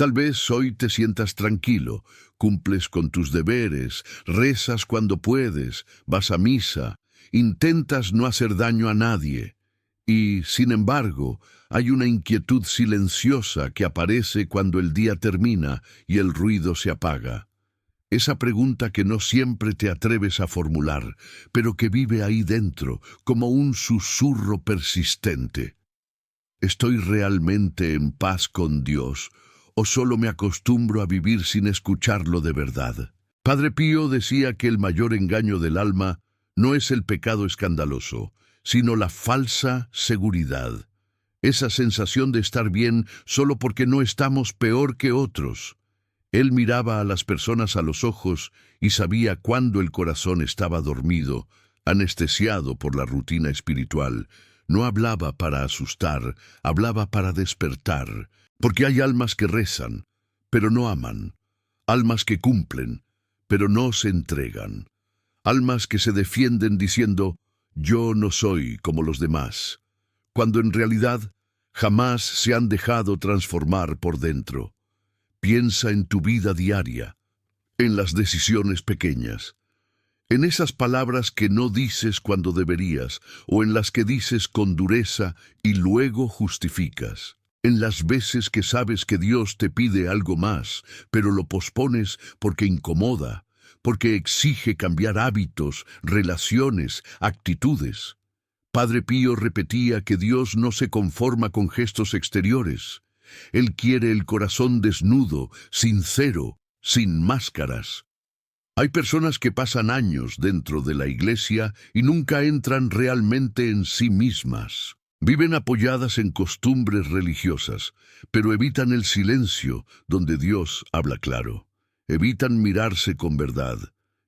Tal vez hoy te sientas tranquilo, cumples con tus deberes, rezas cuando puedes, vas a misa, intentas no hacer daño a nadie. Y, sin embargo, hay una inquietud silenciosa que aparece cuando el día termina y el ruido se apaga. Esa pregunta que no siempre te atreves a formular, pero que vive ahí dentro, como un susurro persistente. ¿Estoy realmente en paz con Dios o solo me acostumbro a vivir sin escucharlo de verdad? Padre Pío decía que el mayor engaño del alma no es el pecado escandaloso, sino la falsa seguridad. Esa sensación de estar bien solo porque no estamos peor que otros. Él miraba a las personas a los ojos y sabía cuándo el corazón estaba dormido, anestesiado por la rutina espiritual. No hablaba para asustar, hablaba para despertar, porque hay almas que rezan, pero no aman, almas que cumplen, pero no se entregan, almas que se defienden diciendo, yo no soy como los demás, cuando en realidad jamás se han dejado transformar por dentro. Piensa en tu vida diaria, en las decisiones pequeñas, en esas palabras que no dices cuando deberías, o en las que dices con dureza y luego justificas. En las veces que sabes que Dios te pide algo más, pero lo pospones porque incomoda, porque exige cambiar hábitos, relaciones, actitudes. Padre Pío repetía que Dios no se conforma con gestos exteriores. Él quiere el corazón desnudo, sincero, sin máscaras. Hay personas que pasan años dentro de la iglesia y nunca entran realmente en sí mismas. Viven apoyadas en costumbres religiosas, pero evitan el silencio donde Dios habla claro. Evitan mirarse con verdad.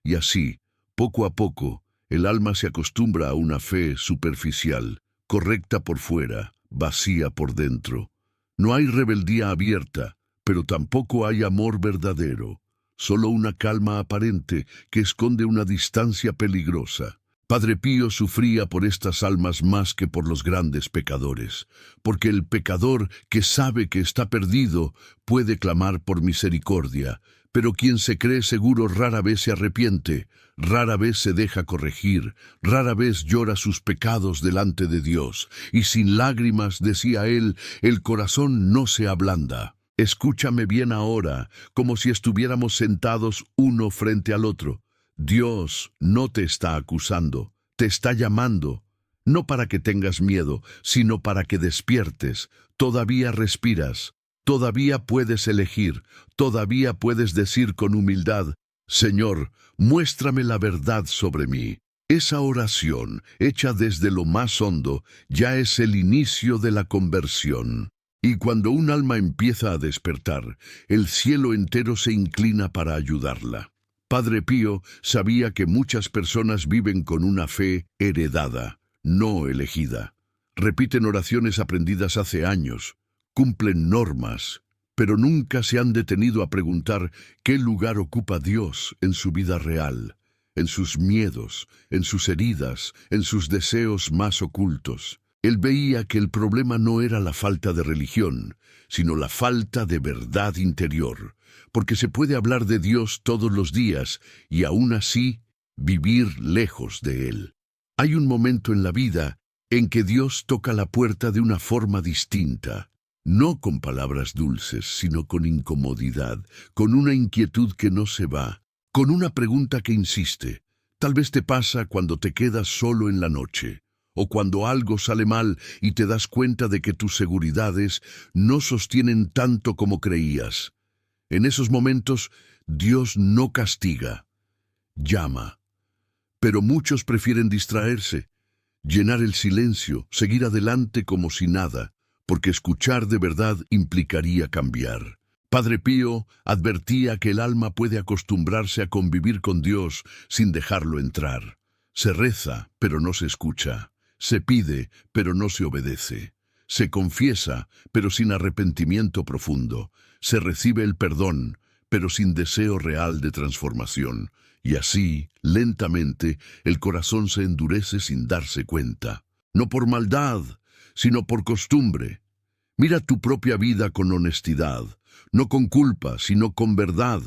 Y así, poco a poco, el alma se acostumbra a una fe superficial, correcta por fuera, vacía por dentro. No hay rebeldía abierta, pero tampoco hay amor verdadero. Solo una calma aparente que esconde una distancia peligrosa. Padre Pío sufría por estas almas más que por los grandes pecadores, porque el pecador que sabe que está perdido puede clamar por misericordia, pero quien se cree seguro rara vez se arrepiente, rara vez se deja corregir, rara vez llora sus pecados delante de Dios, y sin lágrimas, decía él, el corazón no se ablanda. Escúchame bien ahora, como si estuviéramos sentados uno frente al otro. Dios no te está acusando, te está llamando, no para que tengas miedo, sino para que despiertes. Todavía respiras, todavía puedes elegir, todavía puedes decir con humildad, Señor, muéstrame la verdad sobre mí. Esa oración, hecha desde lo más hondo, ya es el inicio de la conversión. Y cuando un alma empieza a despertar, el cielo entero se inclina para ayudarla. Padre Pío sabía que muchas personas viven con una fe heredada, no elegida. Repiten oraciones aprendidas hace años, cumplen normas, pero nunca se han detenido a preguntar qué lugar ocupa Dios en su vida real, en sus miedos, en sus heridas, en sus deseos más ocultos. Él veía que el problema no era la falta de religión, sino la falta de verdad interior, porque se puede hablar de Dios todos los días y aún así vivir lejos de Él. Hay un momento en la vida en que Dios toca la puerta de una forma distinta, no con palabras dulces, sino con incomodidad, con una inquietud que no se va, con una pregunta que insiste. Tal vez te pasa cuando te quedas solo en la noche, o cuando algo sale mal y te das cuenta de que tus seguridades no sostienen tanto como creías. En esos momentos, Dios no castiga, llama. Pero muchos prefieren distraerse, llenar el silencio, seguir adelante como si nada, porque escuchar de verdad implicaría cambiar. Padre Pío advertía que el alma puede acostumbrarse a convivir con Dios sin dejarlo entrar. Se reza, pero no se escucha. Se pide, pero no se obedece. Se confiesa, pero sin arrepentimiento profundo. Se recibe el perdón, pero sin deseo real de transformación. Y así, lentamente, el corazón se endurece sin darse cuenta. No por maldad, sino por costumbre. Mira tu propia vida con honestidad. no con culpa, sino con verdad.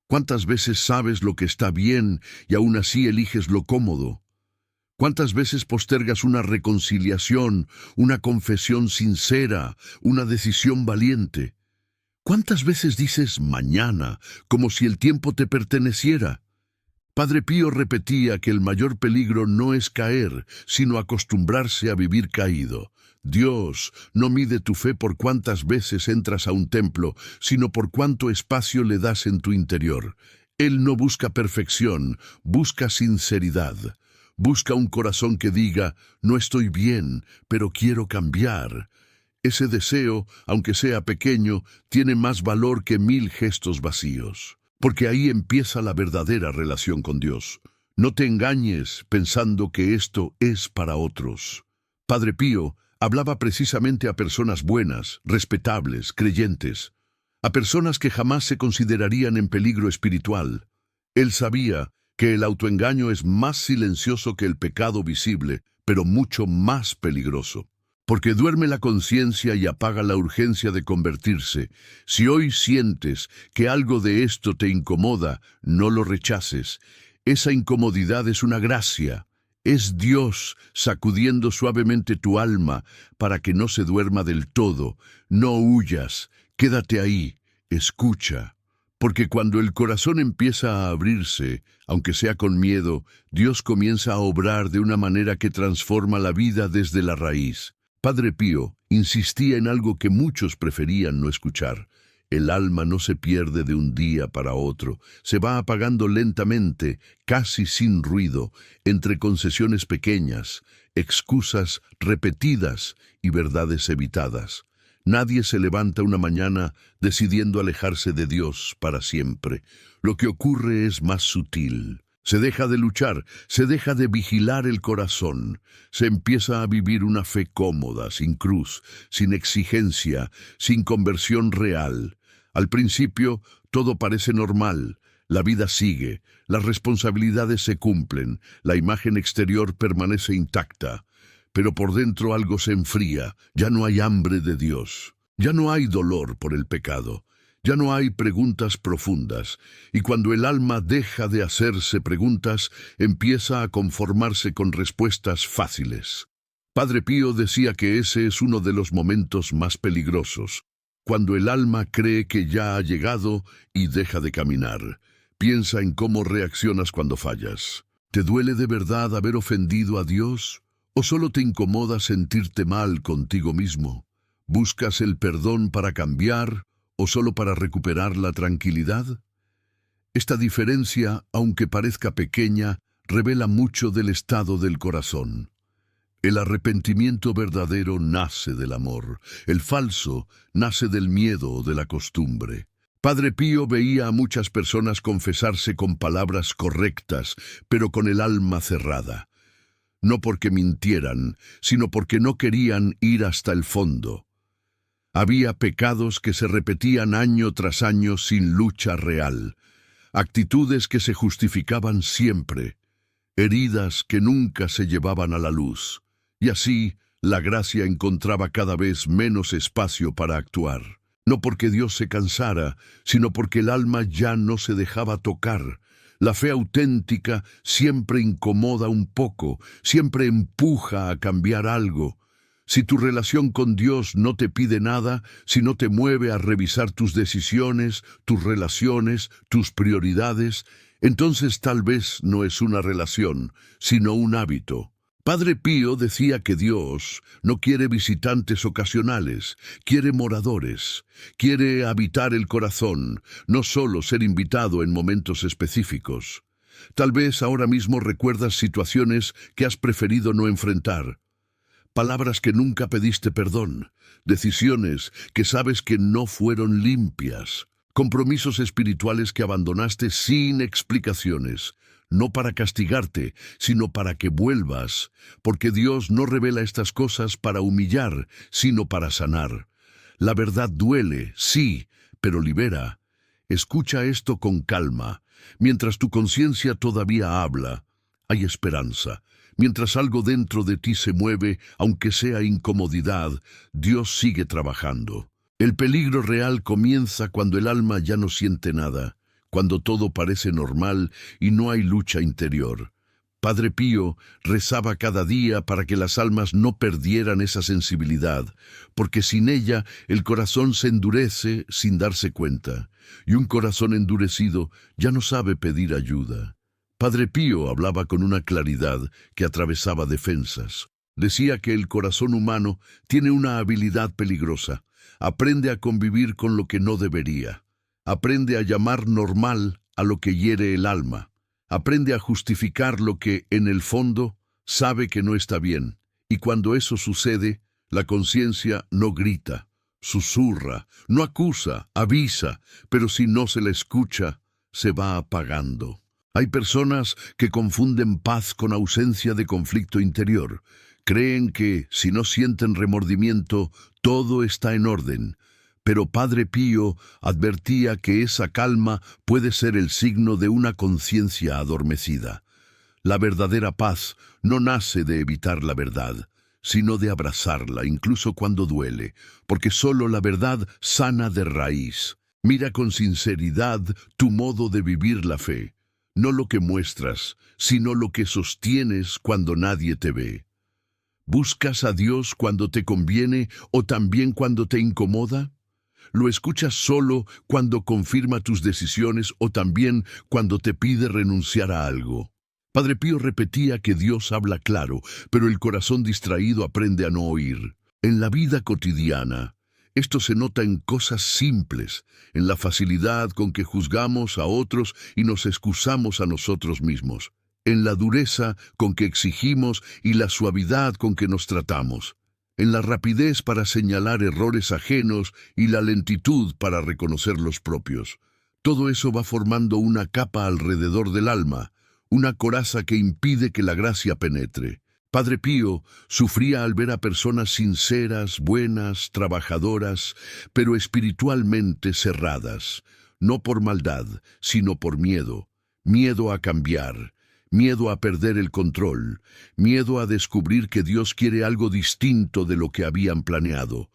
¿Cuántas veces sabes lo que está bien y aún así eliges lo cómodo? ¿Cuántas veces postergas una reconciliación, una confesión sincera, una decisión valiente? ¿Cuántas veces dices mañana, como si el tiempo te perteneciera? Padre Pío repetía que el mayor peligro no es caer, sino acostumbrarse a vivir caído. Dios no mide tu fe por cuántas veces entras a un templo, sino por cuánto espacio le das en tu interior. Él no busca perfección, busca sinceridad. Busca un corazón que diga, no estoy bien, pero quiero cambiar. Ese deseo, aunque sea pequeño, tiene más valor que 1000 gestos vacíos. Porque ahí empieza la verdadera relación con Dios. No te engañes pensando que esto es para otros. Padre Pío hablaba precisamente a personas buenas, respetables, creyentes, a personas que jamás se considerarían en peligro espiritual. Él sabía que el autoengaño es más silencioso que el pecado visible, pero mucho más peligroso. Porque duerme la conciencia y apaga la urgencia de convertirse. Si hoy sientes que algo de esto te incomoda, no lo rechaces. Esa incomodidad es una gracia. Es Dios sacudiendo suavemente tu alma para que no se duerma del todo. No huyas, quédate ahí, escucha. Porque cuando el corazón empieza a abrirse, aunque sea con miedo, Dios comienza a obrar de una manera que transforma la vida desde la raíz. Padre Pío insistía en algo que muchos preferían no escuchar. El alma no se pierde de un día para otro, se va apagando lentamente, casi sin ruido, entre concesiones pequeñas, excusas repetidas y verdades evitadas. Nadie se levanta una mañana decidiendo alejarse de Dios para siempre. Lo que ocurre es más sutil. Se deja de luchar, se deja de vigilar el corazón, se empieza a vivir una fe cómoda, sin cruz, sin exigencia, sin conversión real. Al principio, todo parece normal, la vida sigue, las responsabilidades se cumplen, la imagen exterior permanece intacta, pero por dentro algo se enfría, ya no hay hambre de Dios, ya no hay dolor por el pecado. Ya no hay preguntas profundas, y cuando el alma deja de hacerse preguntas, empieza a conformarse con respuestas fáciles. Padre Pío decía que ese es uno de los momentos más peligrosos, cuando el alma cree que ya ha llegado y deja de caminar. Piensa en cómo reaccionas cuando fallas. ¿Te duele de verdad haber ofendido a Dios? ¿O solo te incomoda sentirte mal contigo mismo? ¿Buscas el perdón para cambiar o solo para recuperar la tranquilidad? Esta diferencia, aunque parezca pequeña, revela mucho del estado del corazón. El arrepentimiento verdadero nace del amor, el falso nace del miedo o de la costumbre. Padre Pío veía a muchas personas confesarse con palabras correctas, pero con el alma cerrada. No porque mintieran, sino porque no querían ir hasta el fondo. Había pecados que se repetían año tras año sin lucha real, actitudes que se justificaban siempre, heridas que nunca se llevaban a la luz, y así la gracia encontraba cada vez menos espacio para actuar. No porque Dios se cansara, sino porque el alma ya no se dejaba tocar. La fe auténtica siempre incomoda un poco, siempre empuja a cambiar algo. Si tu relación con Dios no te pide nada, si no te mueve a revisar tus decisiones, tus relaciones, tus prioridades, entonces tal vez no es una relación, sino un hábito. Padre Pío decía que Dios no quiere visitantes ocasionales, quiere moradores, quiere habitar el corazón, no solo ser invitado en momentos específicos. Tal vez ahora mismo recuerdas situaciones que has preferido no enfrentar. Palabras que nunca pediste perdón, decisiones que sabes que no fueron limpias, compromisos espirituales que abandonaste sin explicaciones, no para castigarte, sino para que vuelvas, porque Dios no revela estas cosas para humillar, sino para sanar. La verdad duele, sí, pero libera. Escucha esto con calma. Mientras tu conciencia todavía habla, hay esperanza. Mientras algo dentro de ti se mueve, aunque sea incomodidad, Dios sigue trabajando. El peligro real comienza cuando el alma ya no siente nada, cuando todo parece normal y no hay lucha interior. Padre Pío rezaba cada día para que las almas no perdieran esa sensibilidad, porque sin ella el corazón se endurece sin darse cuenta, y un corazón endurecido ya no sabe pedir ayuda. Padre Pío hablaba con una claridad que atravesaba defensas. Decía que el corazón humano tiene una habilidad peligrosa. Aprende a convivir con lo que no debería. Aprende a llamar normal a lo que hiere el alma. Aprende a justificar lo que, en el fondo, sabe que no está bien. Y cuando eso sucede, la conciencia no grita, susurra, no acusa, avisa, pero si no se la escucha, se va apagando. Hay personas que confunden paz con ausencia de conflicto interior. Creen que, si no sienten remordimiento, todo está en orden. Pero Padre Pío advertía que esa calma puede ser el signo de una conciencia adormecida. La verdadera paz no nace de evitar la verdad, sino de abrazarla, incluso cuando duele, porque solo la verdad sana de raíz. Mira con sinceridad tu modo de vivir la fe, no lo que muestras, sino lo que sostienes cuando nadie te ve. ¿Buscas a Dios cuando te conviene o también cuando te incomoda? ¿Lo escuchas solo cuando confirma tus decisiones o también cuando te pide renunciar a algo? Padre Pío repetía que Dios habla claro, pero el corazón distraído aprende a no oír. En la vida cotidiana, esto se nota en cosas simples, en la facilidad con que juzgamos a otros y nos excusamos a nosotros mismos, en la dureza con que exigimos y la suavidad con que nos tratamos, en la rapidez para señalar errores ajenos y la lentitud para reconocer los propios. Todo eso va formando una capa alrededor del alma, una coraza que impide que la gracia penetre. Padre Pío sufría al ver a personas sinceras, buenas, trabajadoras, pero espiritualmente cerradas, no por maldad, sino por miedo, miedo a cambiar, miedo a perder el control, miedo a descubrir que Dios quiere algo distinto de lo que habían planeado.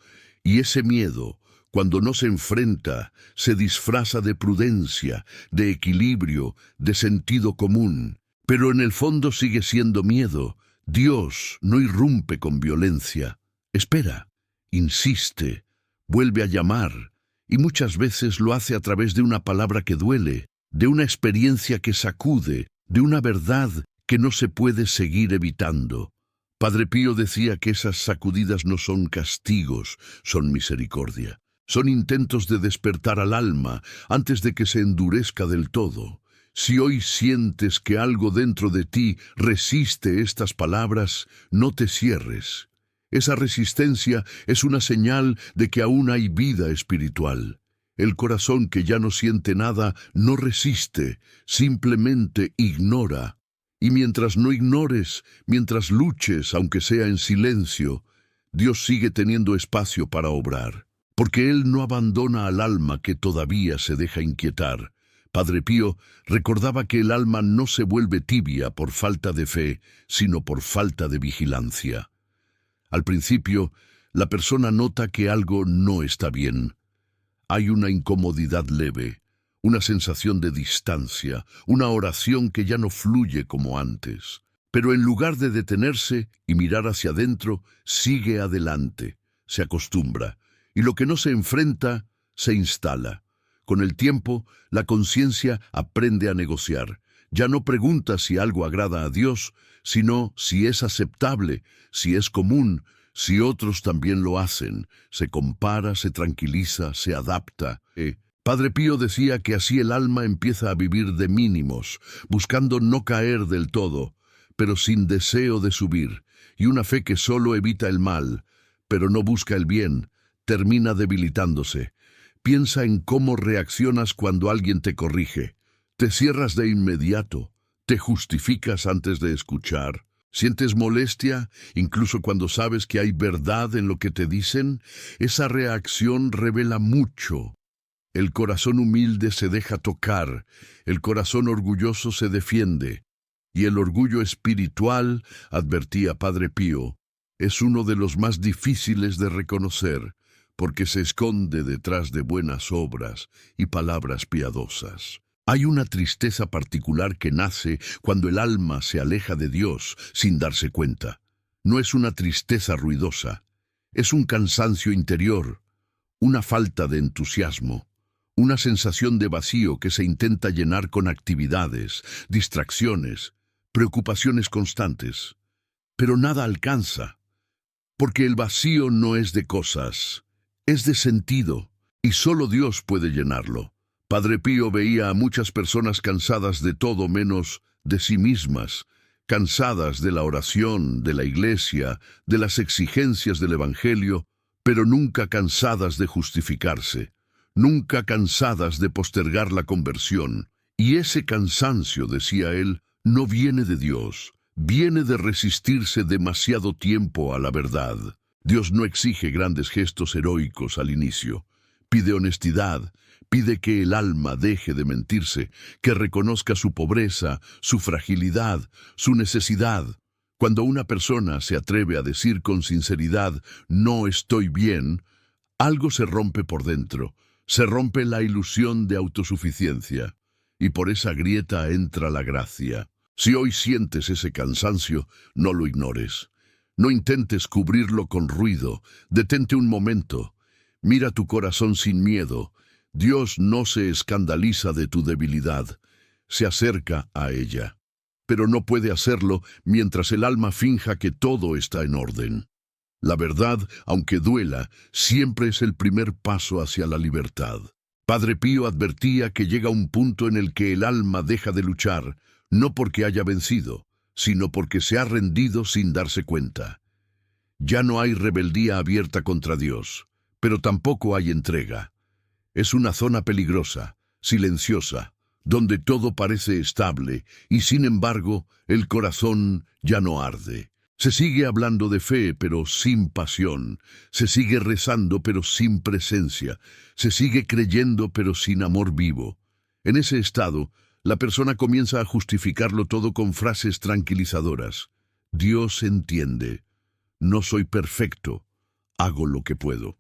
Y ese miedo, cuando no se enfrenta, se disfraza de prudencia, de equilibrio, de sentido común. Pero en el fondo sigue siendo miedo. Dios no irrumpe con violencia. Espera, insiste, vuelve a llamar, y muchas veces lo hace a través de una palabra que duele, de una experiencia que sacude, de una verdad que no se puede seguir evitando. Padre Pío decía que esas sacudidas no son castigos, son misericordia. Son intentos de despertar al alma antes de que se endurezca del todo. Si hoy sientes que algo dentro de ti resiste estas palabras, no te cierres. Esa resistencia es una señal de que aún hay vida espiritual. El corazón que ya no siente nada no resiste, simplemente ignora. Y mientras no ignores, mientras luches, aunque sea en silencio, Dios sigue teniendo espacio para obrar. Porque Él no abandona al alma que todavía se deja inquietar. Padre Pío recordaba que el alma no se vuelve tibia por falta de fe, sino por falta de vigilancia. Al principio, la persona nota que algo no está bien. Hay una incomodidad leve, una sensación de distancia, una oración que ya no fluye como antes. Pero en lugar de detenerse y mirar hacia adentro, sigue adelante, se acostumbra, y lo que no se enfrenta, se instala. Con el tiempo, la conciencia aprende a negociar. Ya no pregunta si algo agrada a Dios, sino si es aceptable, si es común, si otros también lo hacen. Se compara, se tranquiliza, se adapta. Padre Pío decía que así el alma empieza a vivir de mínimos, buscando no caer del todo, pero sin deseo de subir, y una fe que solo evita el mal, pero no busca el bien, termina debilitándose. Piensa en cómo reaccionas cuando alguien te corrige. Te cierras de inmediato, te justificas antes de escuchar. ¿Sientes molestia, incluso cuando sabes que hay verdad en lo que te dicen? Esa reacción revela mucho. El corazón humilde se deja tocar, el corazón orgulloso se defiende. Y el orgullo espiritual, advertía Padre Pío, es uno de los más difíciles de reconocer, porque se esconde detrás de buenas obras y palabras piadosas. Hay una tristeza particular que nace cuando el alma se aleja de Dios sin darse cuenta. No es una tristeza ruidosa, es un cansancio interior, una falta de entusiasmo, una sensación de vacío que se intenta llenar con actividades, distracciones, preocupaciones constantes. Pero nada alcanza, porque el vacío no es de cosas, es de sentido, y solo Dios puede llenarlo. Padre Pío veía a muchas personas cansadas de todo menos de sí mismas, cansadas de la oración, de la iglesia, de las exigencias del Evangelio, pero nunca cansadas de justificarse, nunca cansadas de postergar la conversión. Y ese cansancio, decía él, no viene de Dios, viene de resistirse demasiado tiempo a la verdad. Dios no exige grandes gestos heroicos al inicio. Pide honestidad, pide que el alma deje de mentirse, que reconozca su pobreza, su fragilidad, su necesidad. Cuando una persona se atreve a decir con sinceridad, no estoy bien, algo se rompe por dentro, se rompe la ilusión de autosuficiencia, y por esa grieta entra la gracia. Si hoy sientes ese cansancio, no lo ignores. No intentes cubrirlo con ruido, detente un momento. Mira tu corazón sin miedo. Dios no se escandaliza de tu debilidad, se acerca a ella. Pero no puede hacerlo mientras el alma finja que todo está en orden. La verdad, aunque duela, siempre es el primer paso hacia la libertad. Padre Pío advertía que llega un punto en el que el alma deja de luchar, no porque haya vencido, sino porque se ha rendido sin darse cuenta. Ya no hay rebeldía abierta contra Dios, pero tampoco hay entrega. Es una zona peligrosa, silenciosa, donde todo parece estable y sin embargo el corazón ya no arde. Se sigue hablando de fe, pero sin pasión. Se sigue rezando, pero sin presencia. Se sigue creyendo, pero sin amor vivo. En ese estado, la persona comienza a justificarlo todo con frases tranquilizadoras. Dios entiende. No soy perfecto. Hago lo que puedo.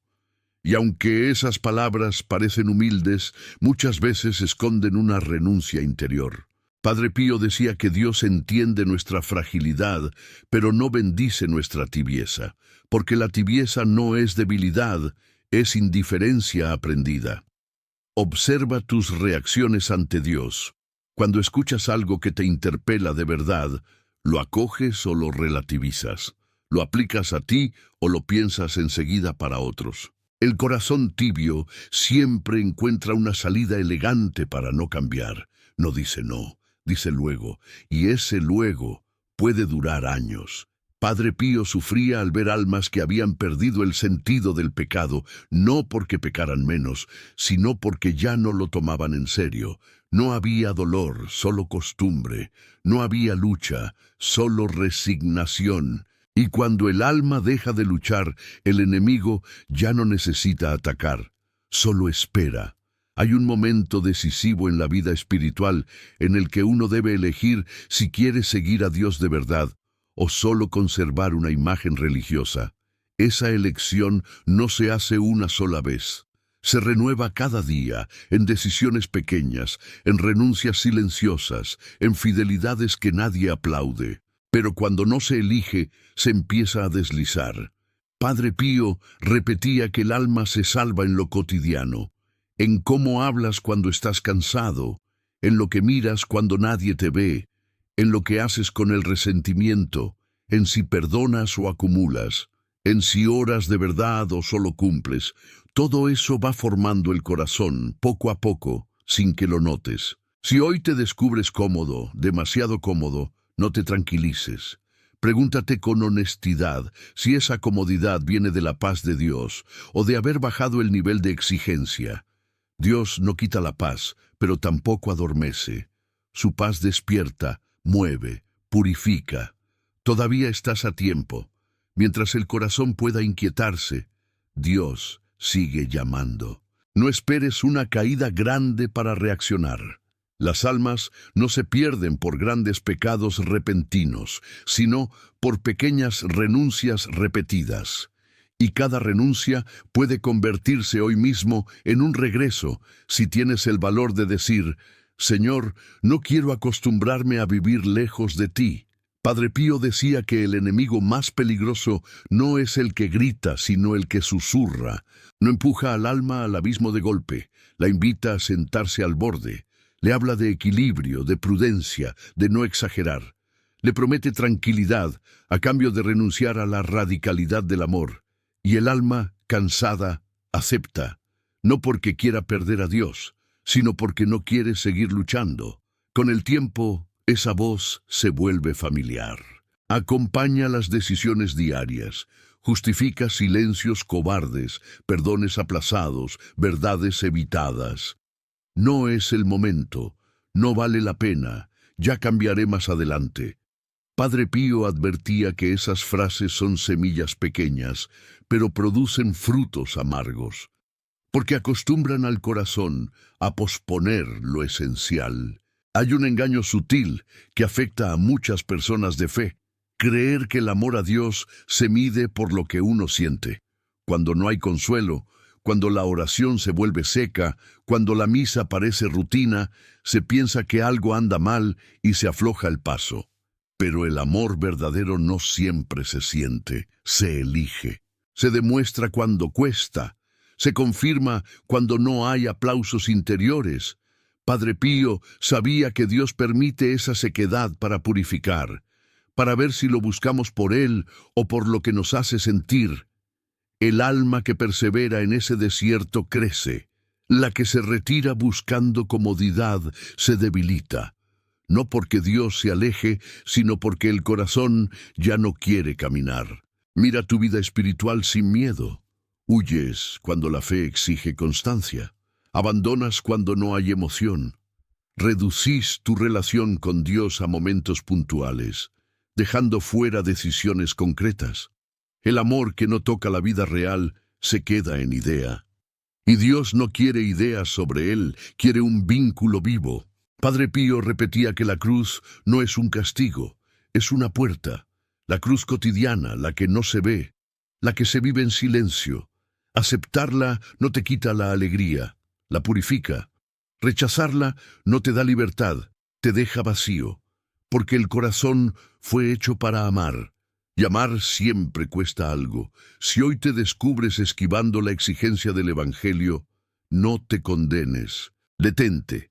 Y aunque esas palabras parecen humildes, muchas veces esconden una renuncia interior. Padre Pío decía que Dios entiende nuestra fragilidad, pero no bendice nuestra tibieza, porque la tibieza no es debilidad, es indiferencia aprendida. Observa tus reacciones ante Dios. Cuando escuchas algo que te interpela de verdad, ¿lo acoges o lo relativizas? ¿Lo aplicas a ti o lo piensas enseguida para otros? El corazón tibio siempre encuentra una salida elegante para no cambiar. No dice no, dice luego, y ese luego puede durar años. Padre Pío sufría al ver almas que habían perdido el sentido del pecado, no porque pecaran menos, sino porque ya no lo tomaban en serio. No había dolor, solo costumbre. No había lucha, solo resignación. Y cuando el alma deja de luchar, el enemigo ya no necesita atacar, solo espera. Hay un momento decisivo en la vida espiritual en el que uno debe elegir si quiere seguir a Dios de verdad o solo conservar una imagen religiosa. Esa elección no se hace una sola vez. Se renueva cada día, en decisiones pequeñas, en renuncias silenciosas, en fidelidades que nadie aplaude. Pero cuando no se elige, se empieza a deslizar. Padre Pío repetía que el alma se salva en lo cotidiano, en cómo hablas cuando estás cansado, en lo que miras cuando nadie te ve, en lo que haces con el resentimiento, en si perdonas o acumulas, en si oras de verdad o solo cumples. Todo eso va formando el corazón, poco a poco, sin que lo notes. Si hoy te descubres cómodo, demasiado cómodo, no te tranquilices. Pregúntate con honestidad si esa comodidad viene de la paz de Dios o de haber bajado el nivel de exigencia. Dios no quita la paz, pero tampoco adormece. Su paz despierta, mueve, purifica. Todavía estás a tiempo. Mientras el corazón pueda inquietarse, Dios sigue llamando. No esperes una caída grande para reaccionar. Las almas no se pierden por grandes pecados repentinos, sino por pequeñas renuncias repetidas. Y cada renuncia puede convertirse hoy mismo en un regreso si tienes el valor de decir: Señor, no quiero acostumbrarme a vivir lejos de ti. Padre Pío decía que el enemigo más peligroso no es el que grita, sino el que susurra. No empuja al alma al abismo de golpe, la invita a sentarse al borde. Le habla de equilibrio, de prudencia, de no exagerar. Le promete tranquilidad a cambio de renunciar a la radicalidad del amor. Y el alma, cansada, acepta, no porque quiera perder a Dios, sino porque no quiere seguir luchando. Con el tiempo, esa voz se vuelve familiar. Acompaña las decisiones diarias, justifica silencios cobardes, perdones aplazados, verdades evitadas. No es el momento, no vale la pena, ya cambiaré más adelante. Padre Pío advertía que esas frases son semillas pequeñas, pero producen frutos amargos, porque acostumbran al corazón a posponer lo esencial. Hay un engaño sutil que afecta a muchas personas de fe: creer que el amor a Dios se mide por lo que uno siente. Cuando no hay consuelo, cuando la oración se vuelve seca, cuando la misa parece rutina, se piensa que algo anda mal y se afloja el paso. Pero el amor verdadero no siempre se siente, se elige. Se demuestra cuando cuesta, se confirma cuando no hay aplausos interiores. Padre Pío sabía que Dios permite esa sequedad para purificar, para ver si lo buscamos por Él o por lo que nos hace sentir. El alma que persevera en ese desierto crece. La que se retira buscando comodidad se debilita. No porque Dios se aleje, sino porque el corazón ya no quiere caminar. Mira tu vida espiritual sin miedo. Huyes cuando la fe exige constancia. Abandonas cuando no hay emoción. Reducís tu relación con Dios a momentos puntuales, dejando fuera decisiones concretas. El amor que no toca la vida real se queda en idea. Y Dios no quiere ideas sobre él, quiere un vínculo vivo. Padre Pío repetía que la cruz no es un castigo, es una puerta. La cruz cotidiana, la que no se ve, la que se vive en silencio. Aceptarla no te quita la alegría, la purifica. Rechazarla no te da libertad, te deja vacío, porque el corazón fue hecho para amar. Y amar siempre cuesta algo. Si hoy te descubres esquivando la exigencia del Evangelio, no te condenes. Detente,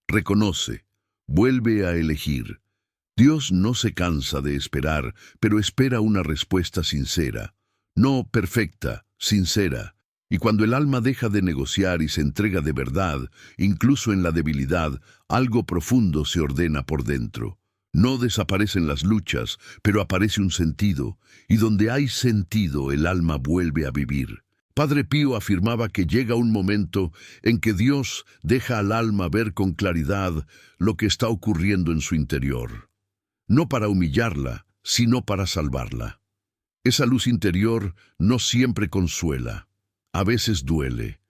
reconoce, vuelve a elegir. Dios no se cansa de esperar, pero espera una respuesta sincera. No perfecta, sincera. Y cuando el alma deja de negociar y se entrega de verdad, incluso en la debilidad, algo profundo se ordena por dentro. No desaparecen las luchas, pero aparece un sentido, y donde hay sentido el alma vuelve a vivir. Padre Pío afirmaba que llega un momento en que Dios deja al alma ver con claridad lo que está ocurriendo en su interior. No para humillarla, sino para salvarla. Esa luz interior no siempre consuela, a veces duele,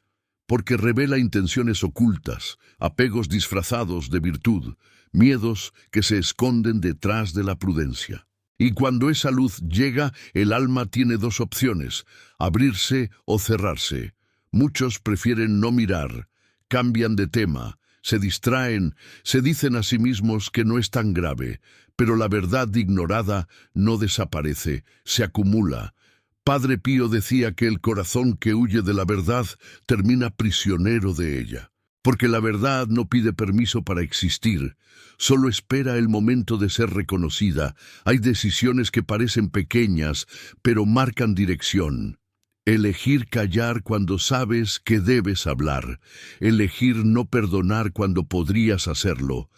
porque revela intenciones ocultas, apegos disfrazados de virtud, miedos que se esconden detrás de la prudencia. Y cuando esa luz llega, el alma tiene dos opciones: abrirse o cerrarse. Muchos prefieren no mirar, cambian de tema, se distraen, se dicen a sí mismos que no es tan grave, pero la verdad ignorada no desaparece, se acumula. Padre Pío decía que el corazón que huye de la verdad termina prisionero de ella, porque la verdad no pide permiso para existir, solo espera el momento de ser reconocida. Hay decisiones que parecen pequeñas, pero marcan dirección. Elegir callar cuando sabes que debes hablar, elegir no perdonar cuando podrías hacerlo,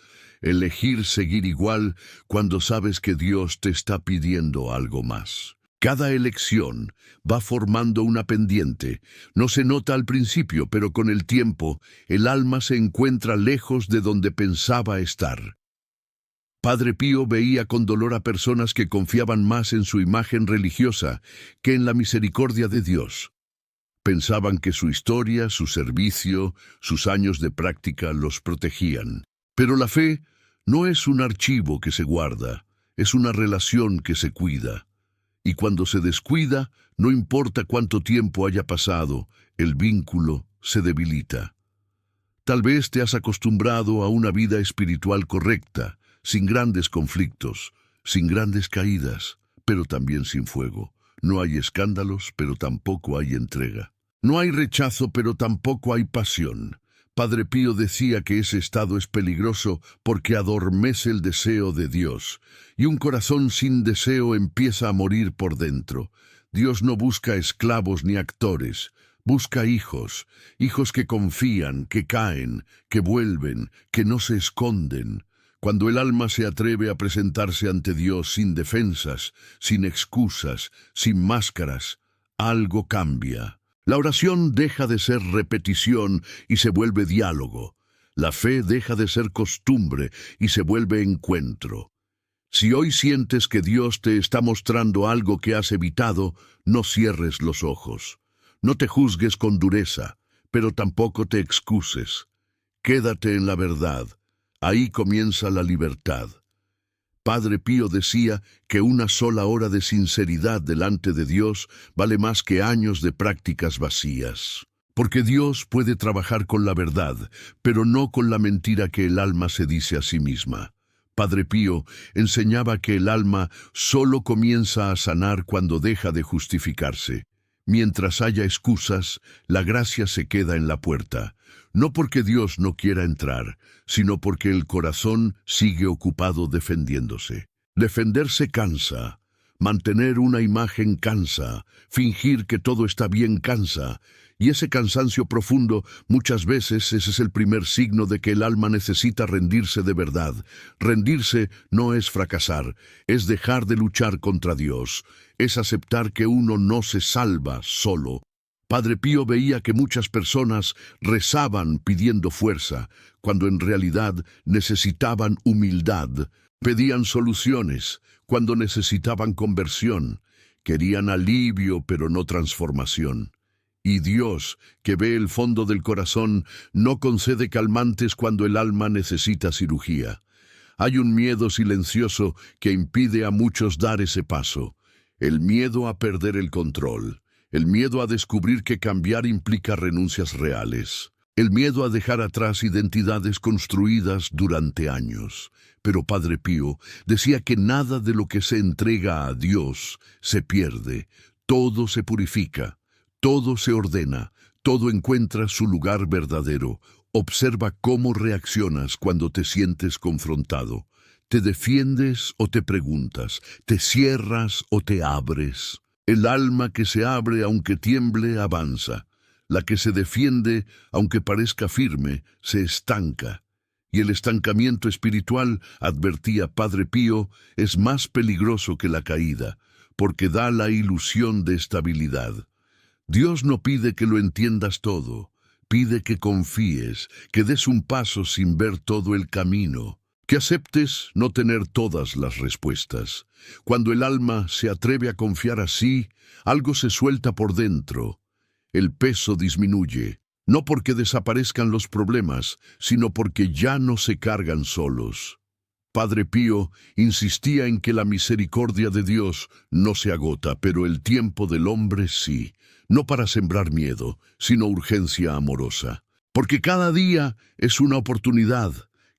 elegir seguir igual cuando sabes que Dios te está pidiendo algo más. Cada elección va formando una pendiente. No se nota al principio, pero con el tiempo, el alma se encuentra lejos de donde pensaba estar. Padre Pío veía con dolor a personas que confiaban más en su imagen religiosa que en la misericordia de Dios. Pensaban que su historia, su servicio, sus años de práctica los protegían. Pero la fe no es un archivo que se guarda, es una relación que se cuida. Y cuando se descuida, no importa cuánto tiempo haya pasado, el vínculo se debilita. Tal vez te has acostumbrado a una vida espiritual correcta, sin grandes conflictos, sin grandes caídas, pero también sin fuego. No hay escándalos, pero tampoco hay entrega. No hay rechazo, pero tampoco hay pasión. Padre Pío decía que ese estado es peligroso porque adormece el deseo de Dios, y un corazón sin deseo empieza a morir por dentro. Dios no busca esclavos ni actores, busca hijos, hijos que confían, que caen, que vuelven, que no se esconden. Cuando el alma se atreve a presentarse ante Dios sin defensas, sin excusas, sin máscaras, algo cambia. La oración deja de ser repetición y se vuelve diálogo. La fe deja de ser costumbre y se vuelve encuentro. Si hoy sientes que Dios te está mostrando algo que has evitado, no cierres los ojos. No te juzgues con dureza, pero tampoco te excuses. Quédate en la verdad. Ahí comienza la libertad. Padre Pío decía que una sola hora de sinceridad delante de Dios vale más que años de prácticas vacías. Porque Dios puede trabajar con la verdad, pero no con la mentira que el alma se dice a sí misma. Padre Pío enseñaba que el alma solo comienza a sanar cuando deja de justificarse. Mientras haya excusas, la gracia se queda en la puerta. No porque Dios no quiera entrar, sino porque el corazón sigue ocupado defendiéndose. Defenderse cansa, mantener una imagen cansa, fingir que todo está bien cansa, y ese cansancio profundo muchas veces ese es el primer signo de que el alma necesita rendirse de verdad. Rendirse no es fracasar, es dejar de luchar contra Dios, es aceptar que uno no se salva solo. Padre Pío veía que muchas personas rezaban pidiendo fuerza, cuando en realidad necesitaban humildad, pedían soluciones, cuando necesitaban conversión, querían alivio pero no transformación. Y Dios, que ve el fondo del corazón, no concede calmantes cuando el alma necesita cirugía. Hay un miedo silencioso que impide a muchos dar ese paso, el miedo a perder el control. El miedo a descubrir que cambiar implica renuncias reales. El miedo a dejar atrás identidades construidas durante años. Pero Padre Pío decía que nada de lo que se entrega a Dios se pierde. Todo se purifica, todo se ordena, todo encuentra su lugar verdadero. Observa cómo reaccionas cuando te sientes confrontado. ¿Te defiendes o te preguntas? ¿Te cierras o te abres? El alma que se abre aunque tiemble avanza. La que se defiende aunque parezca firme se estanca. Y el estancamiento espiritual, advertía Padre Pío, es más peligroso que la caída, porque da la ilusión de estabilidad. Dios no pide que lo entiendas todo, pide que confíes, que des un paso sin ver todo el camino. Que aceptes no tener todas las respuestas. Cuando el alma se atreve a confiar así, algo se suelta por dentro. El peso disminuye, no porque desaparezcan los problemas, sino porque ya no se cargan solos. Padre Pío insistía en que la misericordia de Dios no se agota, pero el tiempo del hombre sí, no para sembrar miedo, sino urgencia amorosa. Porque cada día es una oportunidad.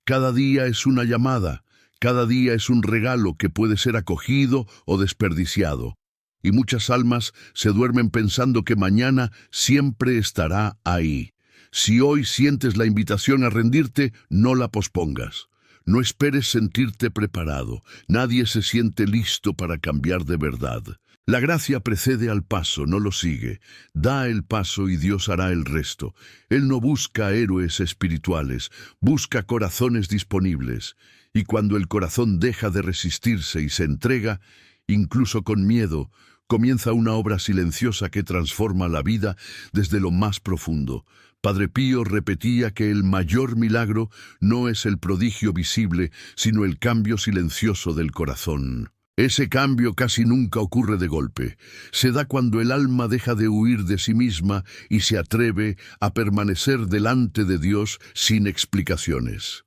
Cada día es una llamada, cada día es un regalo que puede ser acogido o desperdiciado. Y muchas almas se duermen pensando que mañana siempre estará ahí. Si hoy sientes la invitación a rendirte, no la pospongas. No esperes sentirte preparado. Nadie se siente listo para cambiar de verdad. La gracia precede al paso, no lo sigue. Da el paso y Dios hará el resto. Él no busca héroes espirituales, busca corazones disponibles. Y cuando el corazón deja de resistirse y se entrega, incluso con miedo, comienza una obra silenciosa que transforma la vida desde lo más profundo. Padre Pío repetía que el mayor milagro no es el prodigio visible, sino el cambio silencioso del corazón. Ese cambio casi nunca ocurre de golpe. Se da cuando el alma deja de huir de sí misma y se atreve a permanecer delante de Dios sin explicaciones.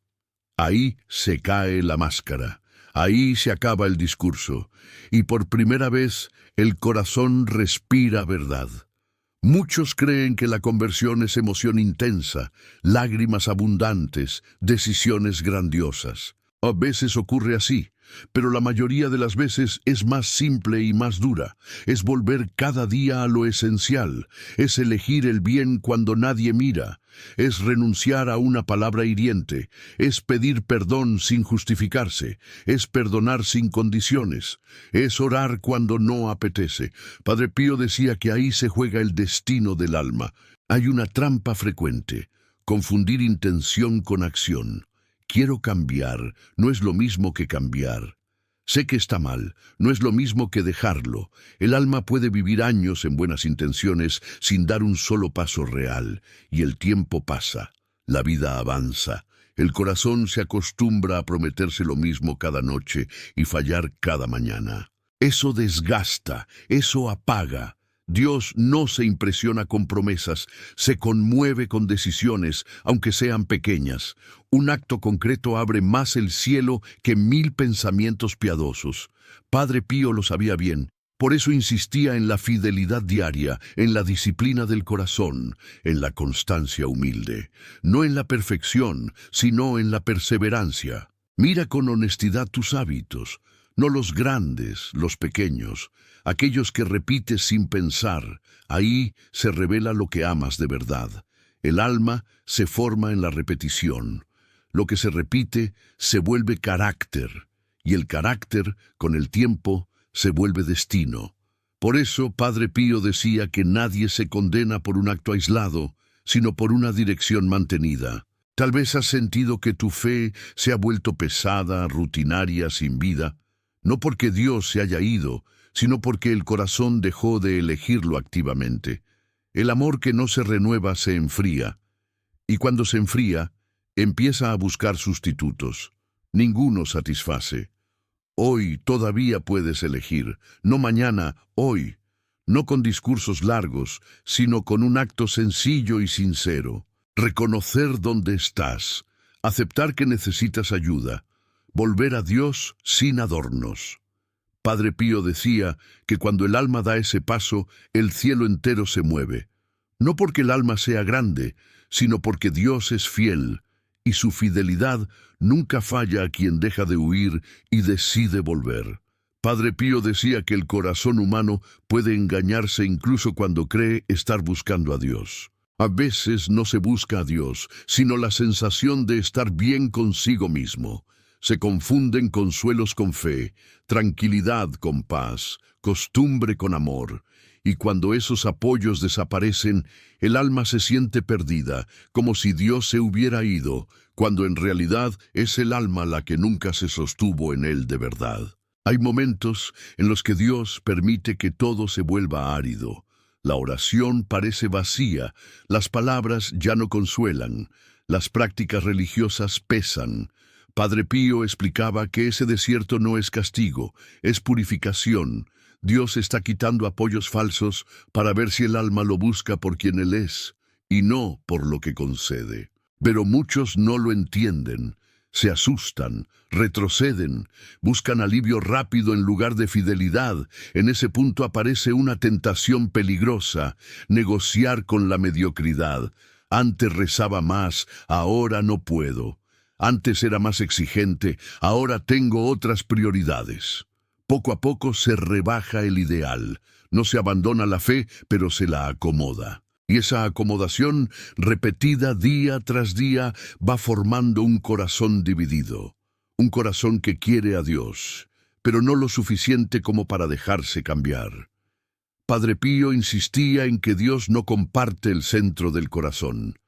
Ahí se cae la máscara. Ahí se acaba el discurso, y por primera vez el corazón respira verdad. Muchos creen que la conversión es emoción intensa, lágrimas abundantes, decisiones grandiosas. A veces ocurre así, pero la mayoría de las veces es más simple y más dura. Es volver cada día a lo esencial, es elegir el bien cuando nadie mira, es renunciar a una palabra hiriente, es pedir perdón sin justificarse, es perdonar sin condiciones, es orar cuando no apetece. Padre Pío decía que ahí se juega el destino del alma. Hay una trampa frecuente: confundir intención con acción. Quiero cambiar, no es lo mismo que cambiar. Sé que está mal, no es lo mismo que dejarlo. El alma puede vivir años en buenas intenciones sin dar un solo paso real, y el tiempo pasa, la vida avanza. El corazón se acostumbra a prometerse lo mismo cada noche y fallar cada mañana. Eso desgasta, eso apaga. Dios no se impresiona con promesas, se conmueve con decisiones, aunque sean pequeñas. Un acto concreto abre más el cielo que 1000 pensamientos piadosos. Padre Pío lo sabía bien. Por eso insistía en la fidelidad diaria, en la disciplina del corazón, en la constancia humilde. No en la perfección, sino en la perseverancia. Mira con honestidad tus hábitos, no los grandes, los pequeños, aquellos que repites sin pensar. Ahí se revela lo que amas de verdad. El alma se forma en la repetición. Lo que se repite se vuelve carácter, y el carácter, con el tiempo, se vuelve destino. Por eso, Padre Pío decía que nadie se condena por un acto aislado, sino por una dirección mantenida. Tal vez has sentido que tu fe se ha vuelto pesada, rutinaria, sin vida, no porque Dios se haya ido, sino porque el corazón dejó de elegirlo activamente. El amor que no se renueva se enfría, y cuando se enfría, empieza a buscar sustitutos. Ninguno satisface. Hoy todavía puedes elegir, no mañana, hoy. No con discursos largos, sino con un acto sencillo y sincero. Reconocer dónde estás, aceptar que necesitas ayuda, volver a Dios sin adornos. Padre Pío decía que cuando el alma da ese paso, el cielo entero se mueve. No porque el alma sea grande, sino porque Dios es fiel, y su fidelidad nunca falla a quien deja de huir y decide volver. Padre Pío decía que el corazón humano puede engañarse incluso cuando cree estar buscando a Dios. A veces no se busca a Dios, sino la sensación de estar bien consigo mismo. Se confunden consuelos con fe, tranquilidad con paz, costumbre con amor. Y cuando esos apoyos desaparecen, el alma se siente perdida, como si Dios se hubiera ido, cuando en realidad es el alma la que nunca se sostuvo en Él de verdad. Hay momentos en los que Dios permite que todo se vuelva árido. La oración parece vacía, las palabras ya no consuelan, las prácticas religiosas pesan. Padre Pío explicaba que ese desierto no es castigo, es purificación. Dios está quitando apoyos falsos para ver si el alma lo busca por quien Él es, y no por lo que concede. Pero muchos no lo entienden, se asustan, retroceden, buscan alivio rápido en lugar de fidelidad. En ese punto aparece una tentación peligrosa: negociar con la mediocridad. Antes rezaba más, ahora no puedo. Antes era más exigente, ahora tengo otras prioridades. Poco a poco se rebaja el ideal. No se abandona la fe, pero se la acomoda. Y esa acomodación, repetida día tras día, va formando un corazón dividido. Un corazón que quiere a Dios, pero no lo suficiente como para dejarse cambiar. Padre Pío insistía en que Dios no comparte el centro del corazón.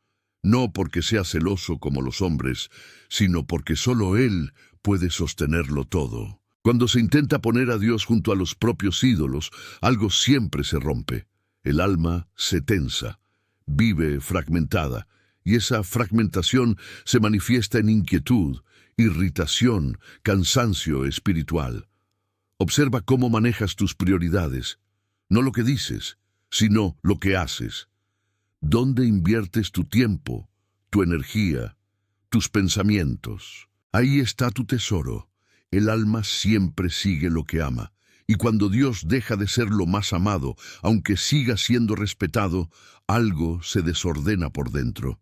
No porque sea celoso como los hombres, sino porque solo Él puede sostenerlo todo. Cuando se intenta poner a Dios junto a los propios ídolos, algo siempre se rompe. El alma se tensa, vive fragmentada, y esa fragmentación se manifiesta en inquietud, irritación, cansancio espiritual. Observa cómo manejas tus prioridades, no lo que dices, sino lo que haces. ¿Dónde inviertes tu tiempo, tu energía, tus pensamientos? Ahí está tu tesoro. El alma siempre sigue lo que ama, y cuando Dios deja de ser lo más amado, aunque siga siendo respetado, algo se desordena por dentro.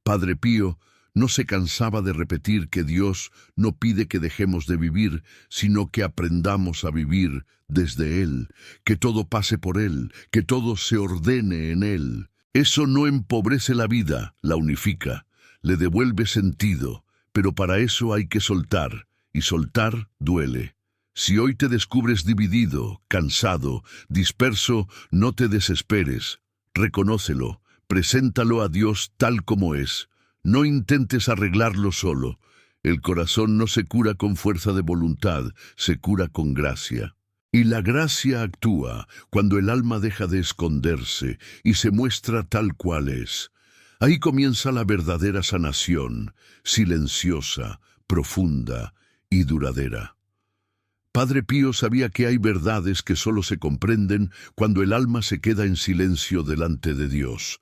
Padre Pío no se cansaba de repetir que Dios no pide que dejemos de vivir, sino que aprendamos a vivir desde Él, que todo pase por Él, que todo se ordene en Él. Eso no empobrece la vida, la unifica, le devuelve sentido, pero para eso hay que soltar, y soltar duele. Si hoy te descubres dividido, cansado, disperso, no te desesperes. Reconócelo, preséntalo a Dios tal como es. No intentes arreglarlo solo. El corazón no se cura con fuerza de voluntad, se cura con gracia. Y la gracia actúa cuando el alma deja de esconderse y se muestra tal cual es. Ahí comienza la verdadera sanación, silenciosa, profunda y duradera. Padre Pío sabía que hay verdades que solo se comprenden cuando el alma se queda en silencio delante de Dios.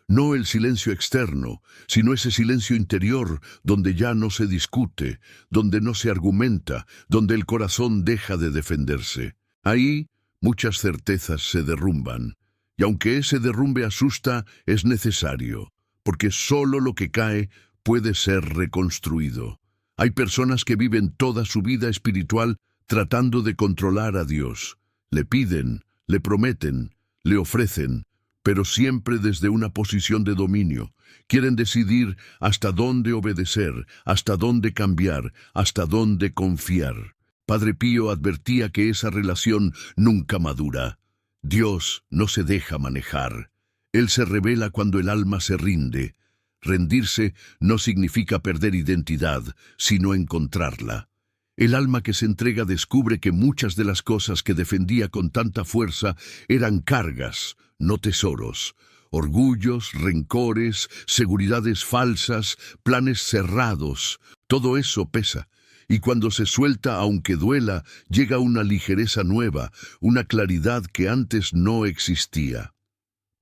No el silencio externo, sino ese silencio interior donde ya no se discute, donde no se argumenta, donde el corazón deja de defenderse. Ahí muchas certezas se derrumban, y aunque ese derrumbe asusta, es necesario, porque solo lo que cae puede ser reconstruido. Hay personas que viven toda su vida espiritual tratando de controlar a Dios. Le piden, le prometen, le ofrecen, pero siempre desde una posición de dominio. Quieren decidir hasta dónde obedecer, hasta dónde cambiar, hasta dónde confiar. Padre Pío advertía que esa relación nunca madura. Dios no se deja manejar. Él se revela cuando el alma se rinde. Rendirse no significa perder identidad, sino encontrarla. El alma que se entrega descubre que muchas de las cosas que defendía con tanta fuerza eran cargas, no tesoros. Orgullos, rencores, seguridades falsas, planes cerrados. Todo eso pesa. Y cuando se suelta, aunque duela, llega una ligereza nueva, una claridad que antes no existía.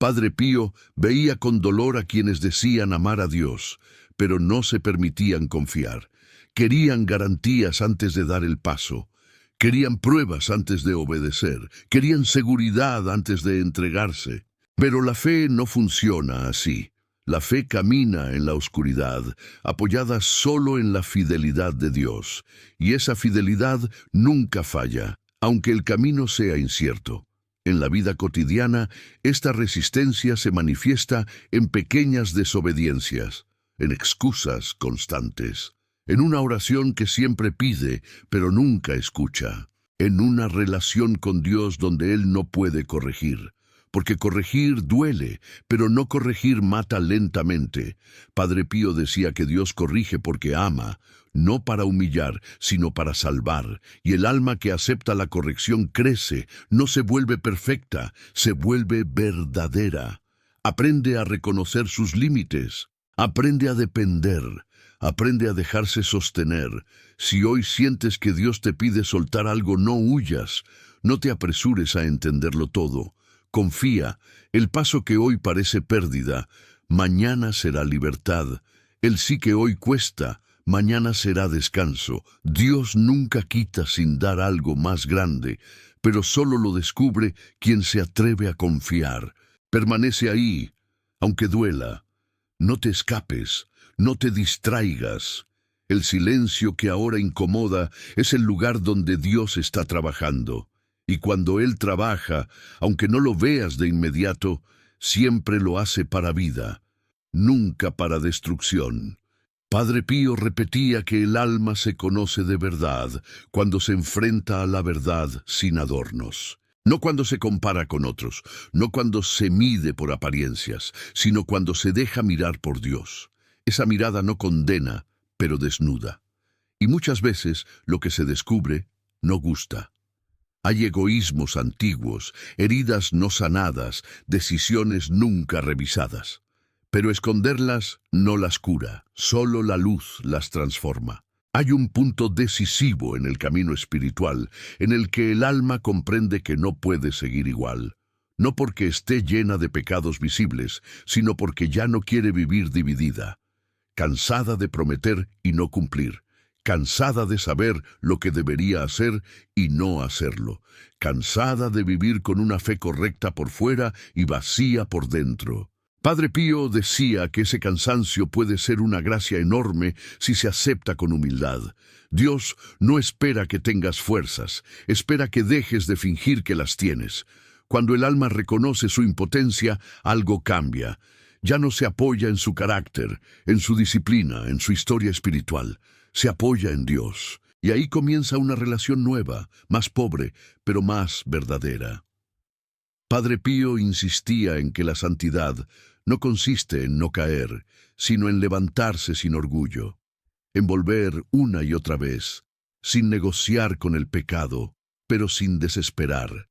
Padre Pío veía con dolor a quienes decían amar a Dios, pero no se permitían confiar. Querían garantías antes de dar el paso. Querían pruebas antes de obedecer. Querían seguridad antes de entregarse. Pero la fe no funciona así. La fe camina en la oscuridad, apoyada solo en la fidelidad de Dios. Y esa fidelidad nunca falla, aunque el camino sea incierto. En la vida cotidiana, esta resistencia se manifiesta en pequeñas desobediencias, en excusas constantes, en una oración que siempre pide, pero nunca escucha, en una relación con Dios donde Él no puede corregir. Porque corregir duele, pero no corregir mata lentamente. Padre Pío decía que Dios corrige porque ama, no para humillar, sino para salvar. Y el alma que acepta la corrección crece, no se vuelve perfecta, se vuelve verdadera. Aprende a reconocer sus límites, aprende a depender, aprende a dejarse sostener. Si hoy sientes que Dios te pide soltar algo, no huyas, no te apresures a entenderlo todo. Confía, el paso que hoy parece pérdida, mañana será libertad. El sí que hoy cuesta, mañana será descanso. Dios nunca quita sin dar algo más grande, pero solo lo descubre quien se atreve a confiar. Permanece ahí, aunque duela. No te escapes, no te distraigas. El silencio que ahora incomoda es el lugar donde Dios está trabajando. Y cuando Él trabaja, aunque no lo veas de inmediato, siempre lo hace para vida, nunca para destrucción. Padre Pío repetía que el alma se conoce de verdad cuando se enfrenta a la verdad sin adornos. No cuando se compara con otros, no cuando se mide por apariencias, sino cuando se deja mirar por Dios. Esa mirada no condena, pero desnuda. Y muchas veces lo que se descubre no gusta. Hay egoísmos antiguos, heridas no sanadas, decisiones nunca revisadas. Pero esconderlas no las cura, solo la luz las transforma. Hay un punto decisivo en el camino espiritual, en el que el alma comprende que no puede seguir igual. No porque esté llena de pecados visibles, sino porque ya no quiere vivir dividida, cansada de prometer y no cumplir, cansada de saber lo que debería hacer y no hacerlo, cansada de vivir con una fe correcta por fuera y vacía por dentro. Padre Pío decía que ese cansancio puede ser una gracia enorme si se acepta con humildad. Dios no espera que tengas fuerzas, espera que dejes de fingir que las tienes. Cuando el alma reconoce su impotencia, algo cambia. Ya no se apoya en su carácter, en su disciplina, en su historia espiritual. Se apoya en Dios. Y ahí comienza una relación nueva, más pobre, pero más verdadera. Padre Pío insistía en que la santidad no consiste en no caer, sino en levantarse sin orgullo, en volver una y otra vez, sin negociar con el pecado, pero sin desesperar.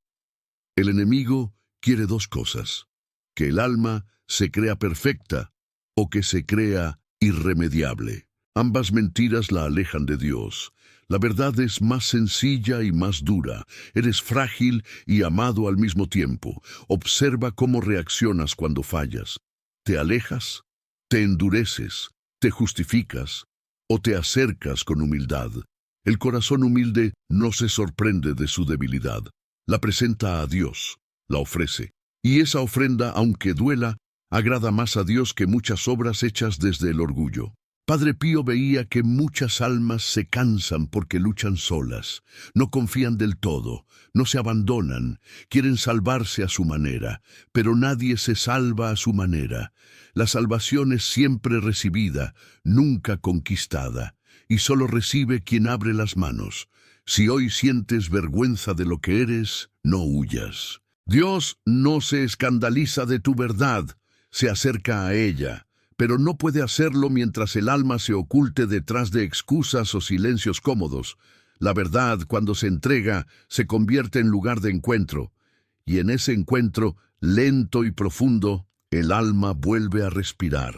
El enemigo quiere dos cosas: que el alma se crea perfecta o que se crea irremediable. Ambas mentiras la alejan de Dios. La verdad es más sencilla y más dura. Eres frágil y amado al mismo tiempo. Observa cómo reaccionas cuando fallas. ¿Te alejas? ¿Te endureces? ¿Te justificas? ¿O te acercas con humildad? El corazón humilde no se sorprende de su debilidad. La presenta a Dios, la ofrece. Y esa ofrenda, aunque duela, agrada más a Dios que muchas obras hechas desde el orgullo. Padre Pío veía que muchas almas se cansan porque luchan solas, no confían del todo, no se abandonan, quieren salvarse a su manera, pero nadie se salva a su manera. La salvación es siempre recibida, nunca conquistada, y solo recibe quien abre las manos. Si hoy sientes vergüenza de lo que eres, no huyas. Dios no se escandaliza de tu verdad, se acerca a ella, pero no puede hacerlo mientras el alma se oculte detrás de excusas o silencios cómodos. La verdad, cuando se entrega, se convierte en lugar de encuentro, y en ese encuentro, lento y profundo, el alma vuelve a respirar.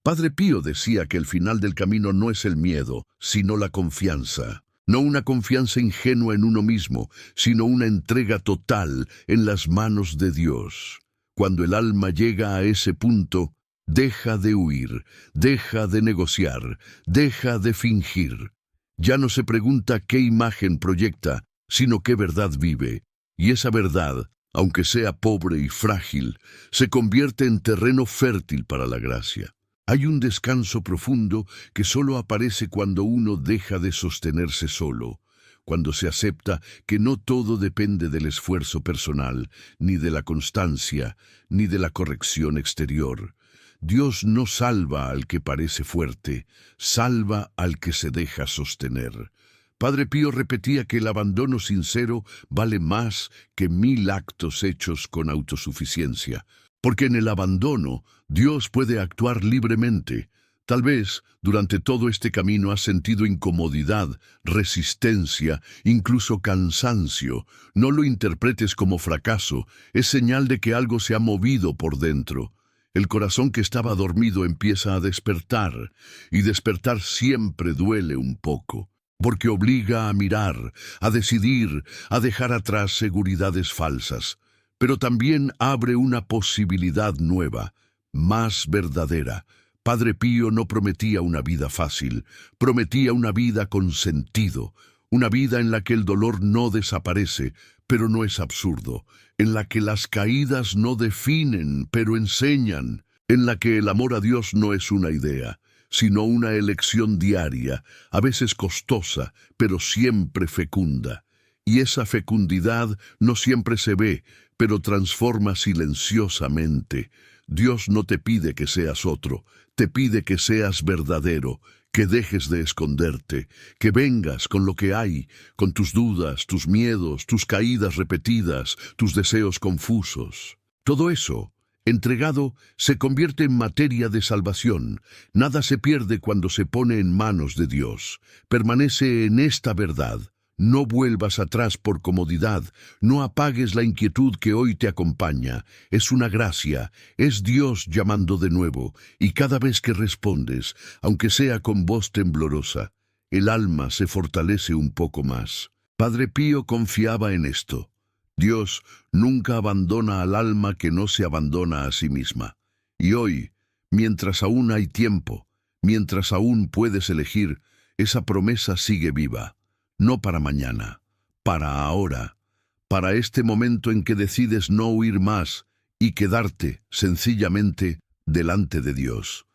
Padre Pío decía que el final del camino no es el miedo, sino la confianza. No una confianza ingenua en uno mismo, sino una entrega total en las manos de Dios. Cuando el alma llega a ese punto, deja de huir, deja de negociar, deja de fingir. Ya no se pregunta qué imagen proyecta, sino qué verdad vive. Y esa verdad, aunque sea pobre y frágil, se convierte en terreno fértil para la gracia. Hay un descanso profundo que solo aparece cuando uno deja de sostenerse solo, cuando se acepta que no todo depende del esfuerzo personal, ni de la constancia, ni de la corrección exterior. Dios no salva al que parece fuerte, salva al que se deja sostener. Padre Pío repetía que el abandono sincero vale más que 1000 actos hechos con autosuficiencia, porque en el abandono Dios puede actuar libremente. Tal vez durante todo este camino has sentido incomodidad, resistencia, incluso cansancio. No lo interpretes como fracaso, es señal de que algo se ha movido por dentro. El corazón que estaba dormido empieza a despertar, y despertar siempre duele un poco, porque obliga a mirar, a decidir, a dejar atrás seguridades falsas, pero también abre una posibilidad nueva, más verdadera. Padre Pío no prometía una vida fácil, prometía una vida con sentido, una vida en la que el dolor no desaparece, pero no es absurdo, en la que las caídas no definen, pero enseñan, en la que el amor a Dios no es una idea, sino una elección diaria, a veces costosa, pero siempre fecunda. Y esa fecundidad no siempre se ve, pero transforma silenciosamente. Dios no te pide que seas otro, te pide que seas verdadero, que dejes de esconderte, que vengas con lo que hay, con tus dudas, tus miedos, tus caídas repetidas, tus deseos confusos. Todo eso, entregado, se convierte en materia de salvación. Nada se pierde cuando se pone en manos de Dios. Permanece en esta verdad. No vuelvas atrás por comodidad, no apagues la inquietud que hoy te acompaña. Es una gracia, es Dios llamando de nuevo, y cada vez que respondes, aunque sea con voz temblorosa, el alma se fortalece un poco más. Padre Pío confiaba en esto. Dios nunca abandona al alma que no se abandona a sí misma. Y hoy, mientras aún hay tiempo, mientras aún puedes elegir, esa promesa sigue viva, no para mañana, para ahora, para este momento en que decides no huir más y quedarte, sencillamente, delante de Dios.